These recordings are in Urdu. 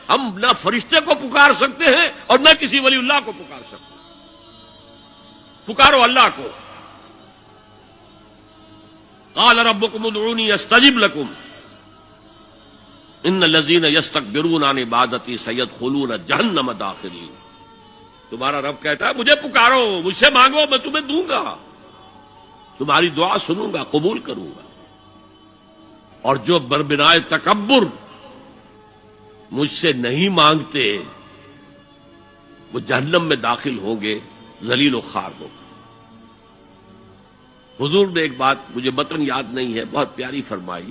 ہم نہ فرشتے کو پکار سکتے ہیں اور نہ کسی ولی اللہ کو پکار سکتے ہیں. پکارو اللہ کو. قال ربکم ادعونی استجب لکم ان الذین یستکبرون عن عبادتی سیدخلون جہنم داخرین. تمہارا رب کہتا ہے مجھے پکارو، مجھ سے مانگو، میں تمہیں دوں گا، تمہاری دعا سنوں گا، قبول کروں گا. اور جو بربنائے تکبر مجھ سے نہیں مانگتے وہ جہنم میں داخل ہوں گے، ذلیل و خوار ہوں گے. حضور نے ایک بات مجھے متن یاد نہیں ہے، بہت پیاری فرمائی.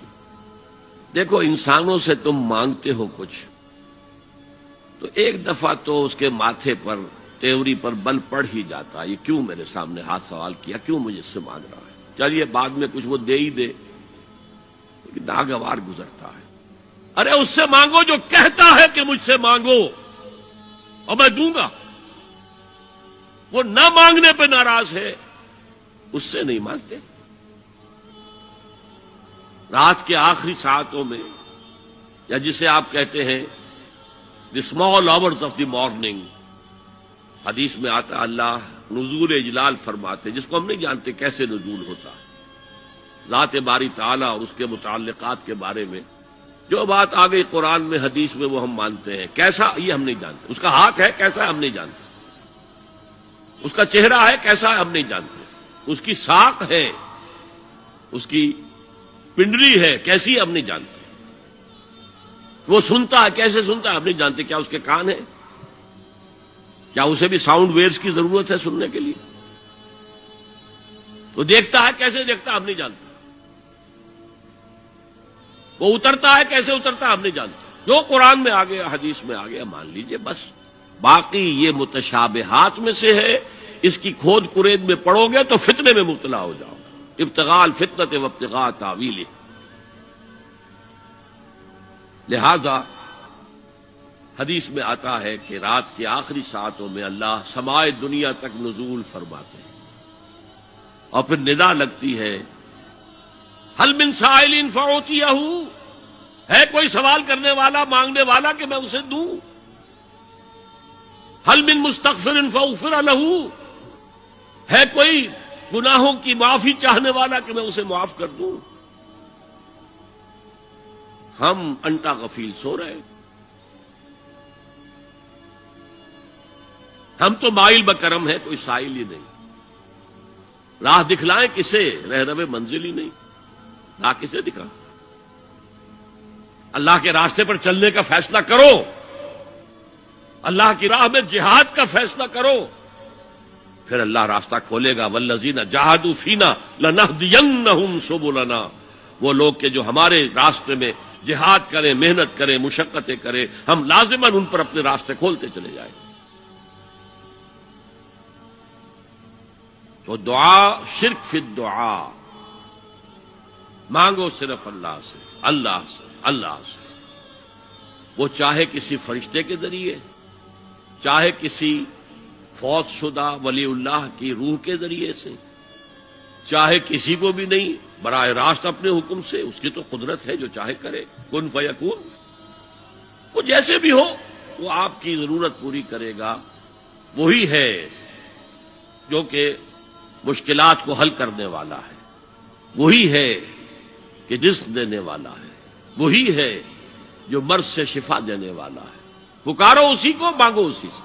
دیکھو انسانوں سے تم مانگتے ہو کچھ تو ایک دفعہ تو اس کے ماتھے پر تیوری پر بل پڑ ہی جاتا ہے، یہ کیوں میرے سامنے ہاتھ سوال کیا، کیوں مجھے اس سے مانگ رہا ہے، چلیے بعد میں کچھ وہ دے ہی دے، لیکن ناگوار گزرتا ہے. ارے اس سے مانگو جو کہتا ہے کہ مجھ سے مانگو اور میں دوں گا. وہ نہ مانگنے پہ ناراض ہے، اس سے نہیں مانگتے. رات کے آخری ساعتوں میں، یا جسے آپ کہتے ہیں the small hours of the morning, حدیث میں آتا اللہ نزول اجلال فرماتے، جس کو ہم نہیں جانتے کیسے نزول ہوتا. ذات باری تعالی اور اس کے متعلقات کے بارے میں جو بات آ گئی قرآن میں حدیث میں وہ ہم مانتے ہیں. کیسا یہ ہم نہیں جانتے. اس کا ہاتھ ہے کیسا ہے ہم نہیں جانتے. اس کا چہرہ ہے کیسا ہے ہم نہیں جانتے. اس کی ساق ہے، اس کی پنڈلی ہے کیسی ہے ہم نہیں جانتے. وہ سنتا ہے کیسے سنتا ہے ہم نہیں جانتے. کیا اس کے کان ہیں؟ کیا اسے بھی ساؤنڈ ویوز کی ضرورت ہے سننے کے لیے؟ وہ دیکھتا ہے کیسے دیکھتا ہے ہم نہیں جانتے. وہ اترتا ہے کیسے اترتا ہے ہم نہیں جانتے. جو قرآن میں آ گیا حدیث میں آ گیا مان لیجئے بس. باقی یہ متشابہات میں سے ہے، اس کی کھود کرید میں پڑو گے تو فتنے میں مبتلا ہو جاؤ گے. ابتغاء الفتنۃ وابتغاء تاویلہ. لہذا حدیث میں آتا ہے کہ رات کے آخری ساعتوں میں اللہ سمائے دنیا تک نزول فرماتے ہیں اور پھر ندا لگتی ہے حل من سائل فاعطیہ، ہے کوئی سوال کرنے والا مانگنے والا کہ میں اسے دوں. حل من مستغفر فاغفر لہ، ہے کوئی گناہوں کی معافی چاہنے والا کہ میں اسے معاف کر دوں. ہم انٹا غفیل سو رہے ہیں. ہم تو مائل بکرم ہے، کوئی سائل ہی نہیں. راہ دکھلائیں کسے، رہنمے منزل ہی نہیں. راہ کسے دکھائیں؟ اللہ کے راستے پر چلنے کا فیصلہ کرو، اللہ کی راہ میں جہاد کا فیصلہ کرو، پھر اللہ راستہ کھولے گا. والذین جاہدوا فینا لنہدینہم سبلنا. وہ لوگ کہ جو ہمارے راستے میں جہاد کریں، محنت کریں، مشقتیں کریں، ہم لازماً ان پر اپنے راستے کھولتے چلے جائیں. تو دعا شرک فی الدعا. مانگو صرف اللہ سے، اللہ سے، اللہ سے. وہ چاہے کسی فرشتے کے ذریعے، چاہے کسی فوت شدہ ولی اللہ کی روح کے ذریعے سے، چاہے کسی کو بھی نہیں، براہ راست اپنے حکم سے. اس کی تو قدرت ہے، جو چاہے کرے. کن فیکون. وہ جیسے بھی ہو وہ آپ کی ضرورت پوری کرے گا. وہی ہے جو کہ مشکلات کو حل کرنے والا ہے، وہی ہے کہ رزق دینے والا ہے، وہی ہے جو مرض سے شفا دینے والا ہے. پکارو اسی کو، مانگو اسی سے.